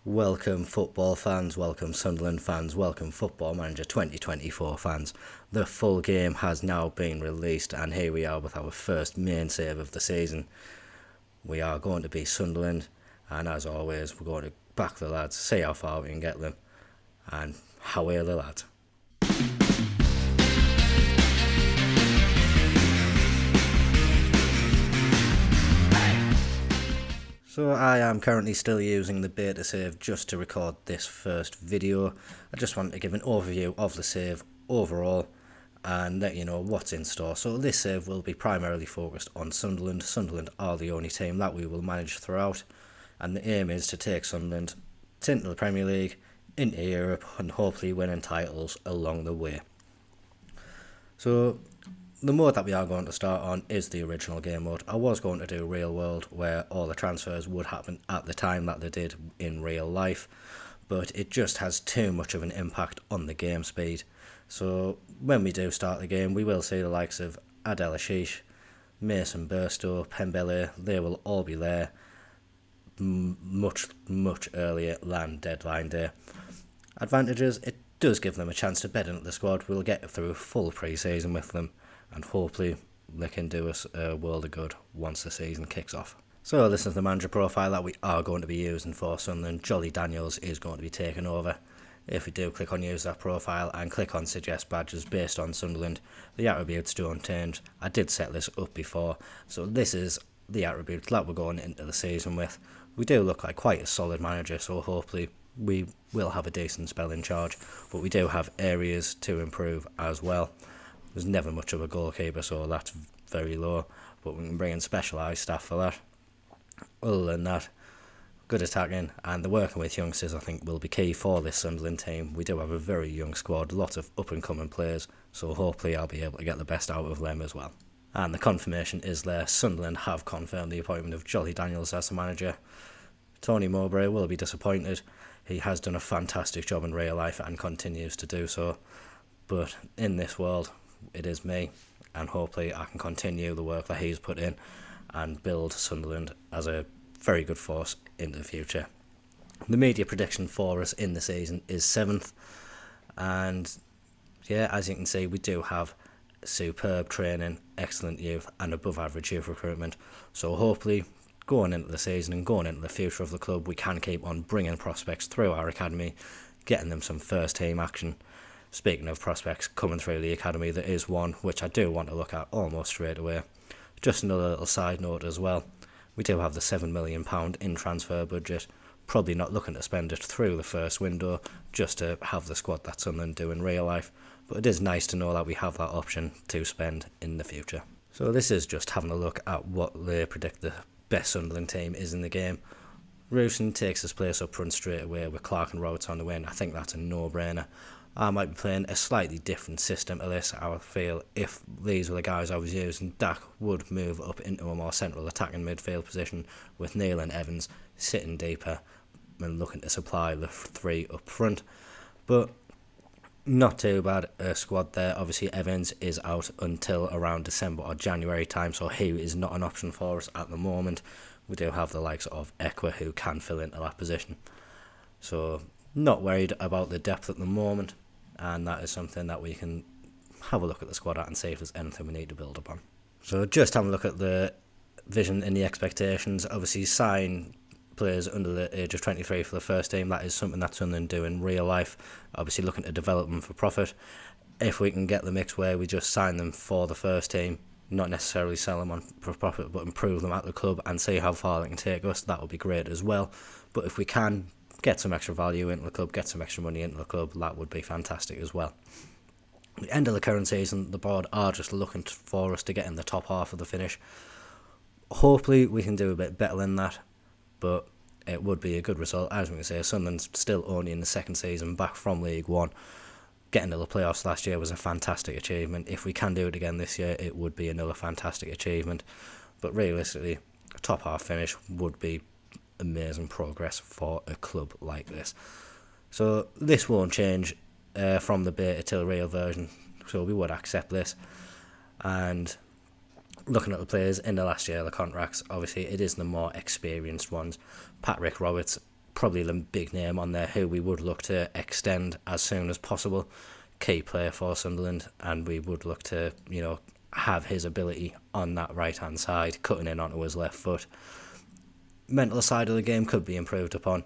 Welcome football fans, welcome Sunderland fans, welcome Football Manager 2024 fans. The full game has now been released and here we are with our first main save of the season. We are going to be Sunderland and as always we're going to back the lads, see how far we can get them and how are the lads. So I am currently still using the beta save just to record this first video. I just wanted to give an overview of the save overall and let you know what's in store. So this save will be primarily focused on Sunderland. Sunderland are the only team that we will manage throughout and the aim is to take Sunderland into the Premier League, into Europe and hopefully winning titles along the way. So the mode that we are going to start on is the original game mode. I was going to do real world where all the transfers would happen at the time that they did in real life, but it just has too much of an impact on the game speed. So when we do start the game we will see the likes of Adel Ashish, Mason Burstow, Pembele, they will all be there much earlier than deadline day. Advantages, it does give them a chance to bed into the squad. We'll get through a full pre-season with them and hopefully they can do us a world of good once the season kicks off. So this is the manager profile that we are going to be using for Sunderland. Jolly Daniels is going to be taking over. If we do click on use that profile and click on suggest badges based on Sunderland, the attributes don't change. I did set this up before, so this is the attributes that we're going into the season with. We do look like quite a solid manager, so hopefully we will have a decent spell in charge, but we do have areas to improve as well. There's never much of a goalkeeper, so that's very low, but we can bring in specialised staff for that. Other than that, good attacking and the working with youngsters I think will be key for this Sunderland team. We do have a very young squad, lots of up and coming players, so hopefully I'll be able to get the best out of them as well. And the confirmation is there. Sunderland have confirmed the appointment of Jolly Daniels as the manager. Tony Mowbray will be disappointed. He has done a fantastic job in real life and continues to do so, but in this world it is me, and hopefully I can continue the work that he's put in and build Sunderland as a very good force in the future. The media prediction for us in the season is 7th, and yeah, as you can see we do have superb training, excellent youth and above average youth recruitment, so hopefully going into the season and going into the future of the club we can keep on bringing prospects through our academy, getting them some first team action. Speaking of prospects coming through the academy, there is one which I do want to look at almost straight away. Just another little side note as well, we do have the £7 million in transfer budget, probably not looking to spend it through the first window just to have the squad that Sunderland do in real life, but it is nice to know that we have that option to spend in the future. So this is just having a look at what they predict the best Sunderland team is in the game. Rewson takes his place up front straight away with Clark and Roberts on the wing. I think that's a no-brainer. I might be playing a slightly different system to this. I would feel if these were the guys I was using, Dak would move up into a more central attacking midfield position with Neil and Evans sitting deeper and looking to supply the three up front. But not too bad a squad there. Obviously Evans is out until around December or January time, so he is not an option for us at the moment. We do have the likes of Ekwa who can fill into that position. So not worried about the depth at the moment, and that is something that we can have a look at the squad at and see if there's anything we need to build upon. So just having a look at the vision and the expectations, obviously sign players under the age of 23 for the first team. That is something that Sunderland do in real life, obviously looking to develop them for profit. If we can get the mix where we just sign them for the first team, not necessarily sell them on for profit but improve them at the club and see how far they can take us, that would be great as well. But if we can get some extra value into the club, get some extra money into the club, that would be fantastic as well. At the end of the current season, the board are just looking for us to get in the top half of the finish. Hopefully we can do a bit better than that, but it would be a good result. As we can say, Sunderland's still only in the second season back from League One. Getting to the playoffs last year was a fantastic achievement. If we can do it again this year, it would be another fantastic achievement. But realistically, a top half finish would be amazing progress for a club like this. So this won't change from the beta till real version, so we would accept this. And looking at the players in the last year of the contracts, obviously it is the more experienced ones. Patrick Roberts probably the big name on there who we would look to extend as soon as possible. Key player for Sunderland, and we would look to, have his ability on that right-hand side, cutting in onto his left foot. Mental side of the game could be improved upon,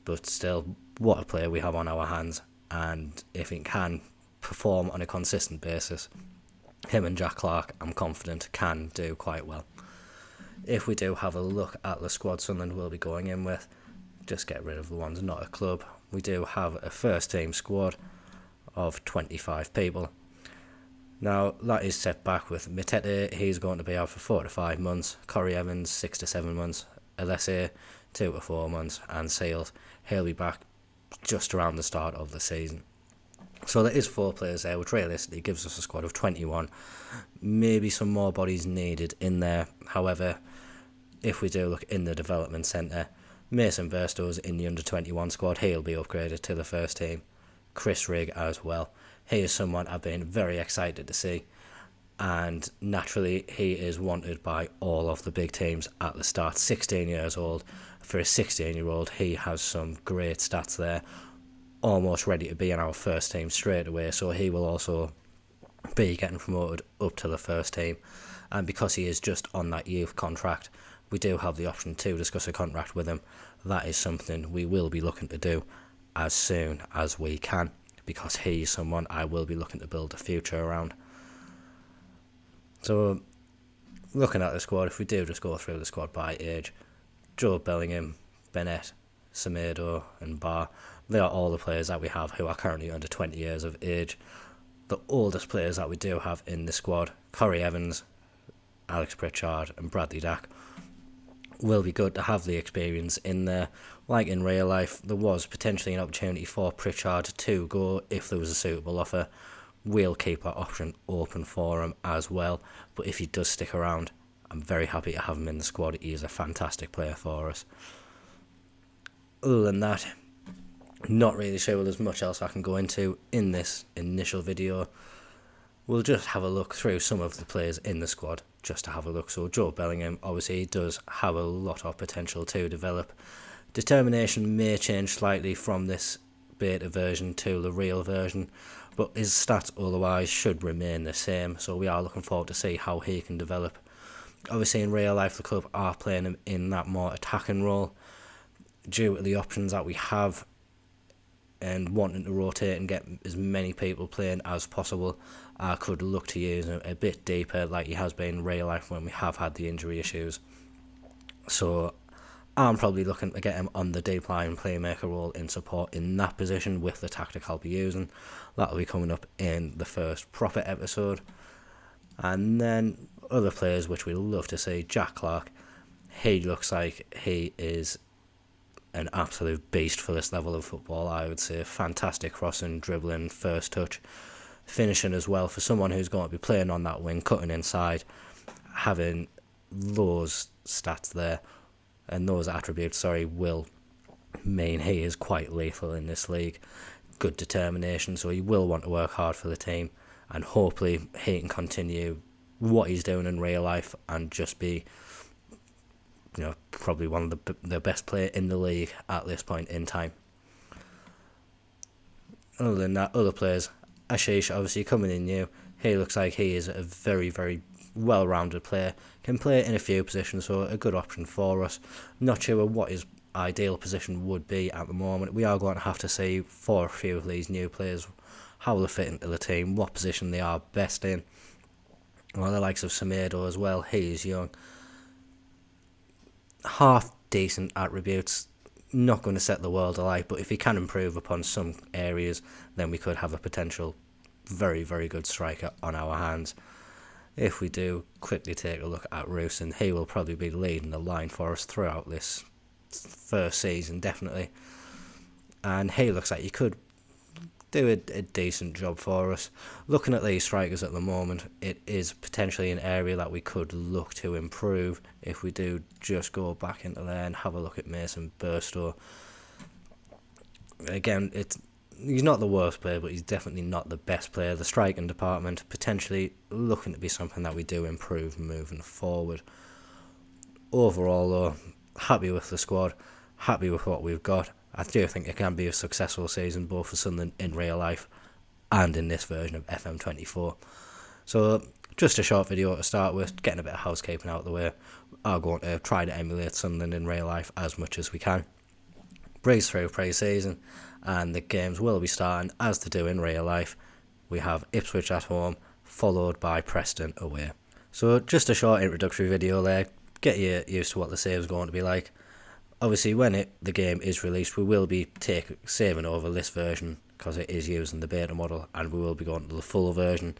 but still, what a player we have on our hands, and if he can perform on a consistent basis, him and Jack Clark, I'm confident, can do quite well. If we do have a look at the squad Sunderland will be going in with, just get rid of the ones not a club. We do have a first team squad of 25 people. Now, that is set back with Matete, he's going to be out for 4 to 5 months, Corey Evans 6 to 7 months, Alessia 2 to 4 months, and Seals, he'll be back just around the start of the season. So there is 4 players there, which realistically gives us a squad of 21. Maybe some more bodies needed in there. However, if we do look in the development centre, Mason Burstow's in the under-21 squad, he'll be upgraded to the first team. Chris Rigg as well. He is someone I've been very excited to see, and naturally he is wanted by all of the big teams at the start. 16 years old. For a 16-year-old, he has some great stats there, almost ready to be in our first team straight away, so he will also be getting promoted up to the first team. And because he is just on that youth contract, we do have the option to discuss a contract with him. That is something we will be looking to do as soon as we can, because he's someone I will be looking to build a future around. So, looking at the squad, if we do just go through the squad by age, Joe Bellingham, Bennett, Semedo and Barr, they are all the players that we have who are currently under 20 years of age. The oldest players that we do have in the squad, Corey Evans, Alex Pritchard and Bradley Dack, will be good to have the experience in there. Like in real life, there was potentially an opportunity for Pritchard to go if there was a suitable offer. We'll keep our option open for him as well, but if he does stick around, I'm very happy to have him in the squad. He is a fantastic player for us. Other than that, not really sure there's much else I can go into in this initial video. We'll just have a look through some of the players in the squad, just to have a look. So Joe Bellingham, obviously, does have a lot of potential to develop. Determination may change slightly from this beta version to the real version, but his stats otherwise should remain the same, so we are looking forward to see how he can develop. Obviously, in real life, the club are playing him in that more attacking role. Due to the options that we have and wanting to rotate and get as many people playing as possible, I could look to use him a bit deeper like he has been in real life when we have had the injury issues. So I'm probably looking to get him on the deep line playmaker role in support in that position with the tactic I'll be using. That'll be coming up in the first proper episode. And then other players which we love to see, Jack Clark. He looks like he is an absolute beast for this level of football, I would say. Fantastic crossing, dribbling, first touch, finishing as well for someone who's going to be playing on that wing, cutting inside, having those stats there and those attributes, will mean he is quite lethal in this league. Good determination, so he will want to work hard for the team, and hopefully he can continue what he's doing in real life and just be probably one of the best player in the league at this point in time. Other than that, other players, Ashish obviously coming in new, he looks like he is a very, very well-rounded player, can play in a few positions, so a good option for us. Not sure what his ideal position would be at the moment. We are going to have to see for a few of these new players how they fit into the team, what position they are best in. Well, the likes of Semedo as well, he is young. Half decent attributes, not going to set the world alight, but if he can improve upon some areas, then we could have a potential very, very good striker on our hands. If we do quickly take a look at Roosen, he will probably be leading the line for us throughout this first season, definitely. And he looks like he could do a decent job for us. Looking at these strikers at the moment, it is potentially an area that we could look to improve if we do just go back into there and have a look at Mason Burstow. Again, he's not the worst player, but he's definitely not the best player. The striking department potentially looking to be something that we do improve moving forward. Overall though, happy with the squad, happy with what we've got, I do think it can be a successful season both for Sunderland in real life and in this version of FM24. So just a short video to start with, getting a bit of housekeeping out of the way. I'm going to try to emulate Sunderland in real life as much as we can. Breeze through pre-season, and the games will be starting as they do in real life. We have Ipswich at home, followed by Preston away. So just a short introductory video there, get you used to what the save is going to be like. Obviously when the game is released, we will be saving over this version because it is using the beta model, and we will be going to the full version.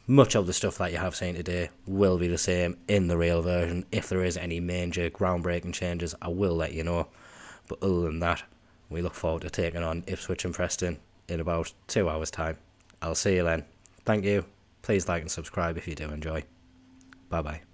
Much of the stuff that you have seen today will be the same in the real version. If there is any major groundbreaking changes, I will let you know. But other than that, we look forward to taking on Ipswich and Preston in about 2 hours' time. I'll see you then. Thank you. Please like and subscribe if you do enjoy. Bye bye.